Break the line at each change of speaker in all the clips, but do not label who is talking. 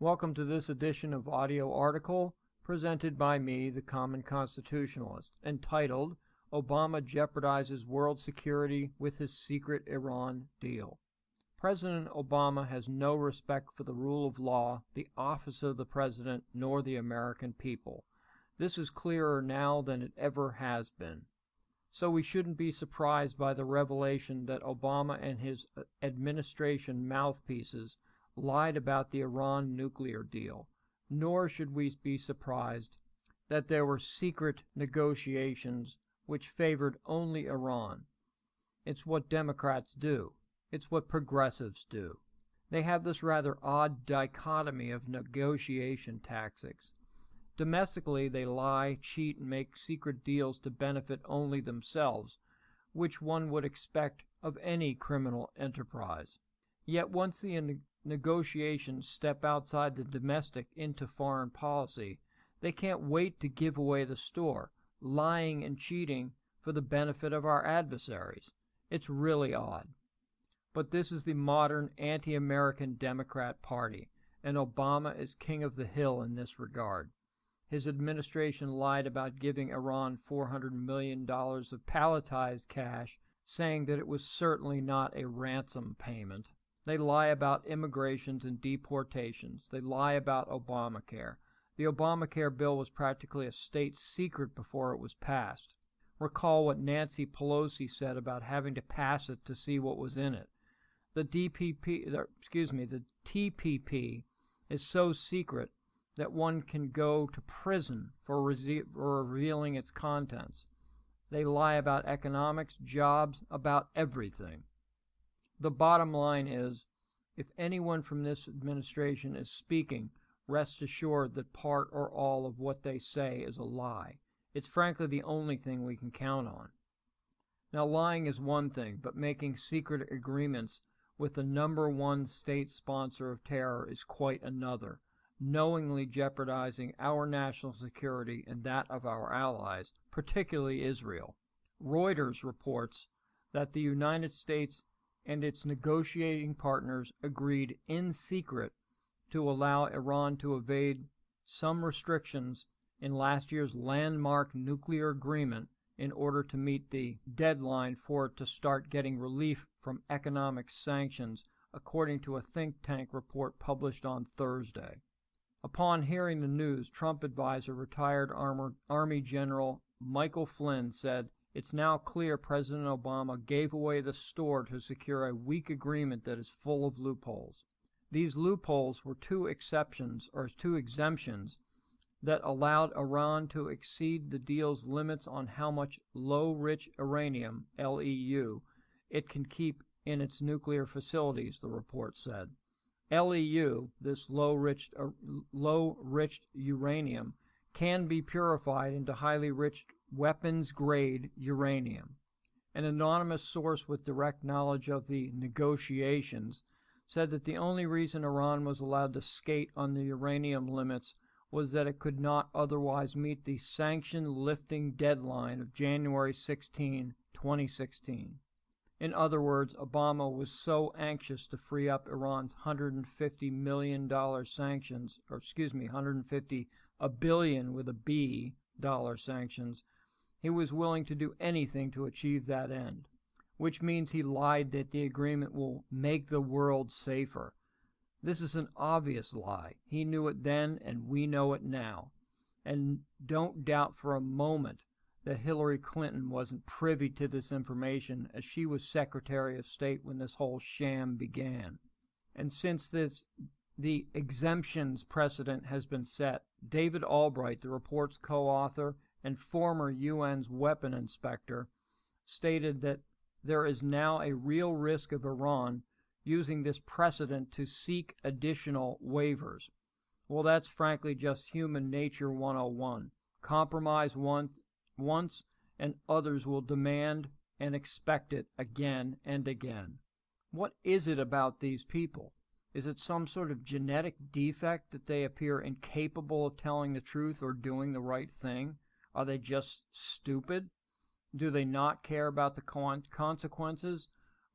Welcome to this edition of audio article presented by me, the Common Constitutionalist, entitled, Obama Jeopardizes World Security with His Secret Iran Deal. President Obama has no respect for the rule of law, the office of the president, nor the American people. This is clearer now than it ever has been. So we shouldn't be surprised by the revelation that Obama and his administration mouthpieces lied about the Iran nuclear deal, nor should we be surprised that there were secret negotiations which favored only Iran. It's what Democrats do. It's what progressives do. They have this rather odd dichotomy of negotiation tactics. Domestically, they lie, cheat, and make secret deals to benefit only themselves, which one would expect of any criminal enterprise. Yet once the negotiations step outside the domestic into foreign policy, they can't wait to give away the store, lying and cheating for the benefit of our adversaries. It's really odd. But this is the modern anti-American Democrat Party, and Obama is king of the hill in this regard. His administration lied about giving Iran $400 million of palletized cash, saying that it was certainly not a ransom payment. They lie about immigrations and deportations. They lie about Obamacare. The Obamacare bill was practically a state secret before it was passed. Recall what Nancy Pelosi said about having to pass it to see what was in it. The TPP is so secret that one can go to prison for revealing its contents. They lie about economics, jobs, about everything. The bottom line is, if anyone from this administration is speaking, rest assured that part or all of what they say is a lie. It's frankly the only thing we can count on. Now, lying is one thing, but making secret agreements with the number one state sponsor of terror is quite another, knowingly jeopardizing our national security and that of our allies, particularly Israel. Reuters reports that the United States and its negotiating partners agreed in secret to allow Iran to evade some restrictions in last year's landmark nuclear agreement in order to meet the deadline for it to start getting relief from economic sanctions, according to a think tank report published on Thursday. Upon hearing the news, Trump advisor, retired Army General Michael Flynn, said, "It's now clear President Obama gave away the store to secure a weak agreement that is full of loopholes." These loopholes were two exemptions that allowed Iran to exceed the deal's limits on how much low-rich uranium, LEU, it can keep in its nuclear facilities, the report said. LEU, this low-rich uranium, can be purified into highly rich weapons-grade uranium. An anonymous source with direct knowledge of the negotiations said that the only reason Iran was allowed to skate on the uranium limits was that it could not otherwise meet the sanction-lifting deadline of January 16, 2016. In other words, Obama was so anxious to free up Iran's $150 million sanctions, $150 billion with a B dollar sanctions, he was willing to do anything to achieve that end, which means he lied that the agreement will make the world safer. This is an obvious lie. He knew it then, and we know it now. And don't doubt for a moment that Hillary Clinton wasn't privy to this information, as she was Secretary of State when this whole sham began. And since the exemptions precedent has been set, David Albright, the report's co-author and former UN's weapon inspector, stated that there is now a real risk of Iran using this precedent to seek additional waivers. Well, that's frankly just human nature 101. Compromise once, and others will demand and expect it again and again. What is it about these people? Is it some sort of genetic defect that they appear incapable of telling the truth or doing the right thing? Are they just stupid? Do they not care about the consequences?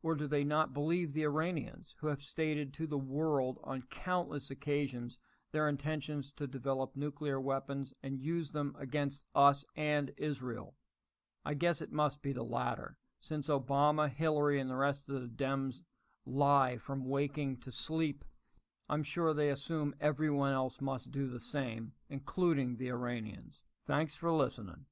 Or do they not believe the Iranians, who have stated to the world on countless occasions their intentions to develop nuclear weapons and use them against us and Israel? I guess it must be the latter, since Obama, Hillary, and the rest of the Dems lie from waking to sleep. I'm sure they assume everyone else must do the same, including the Iranians. Thanks for listening.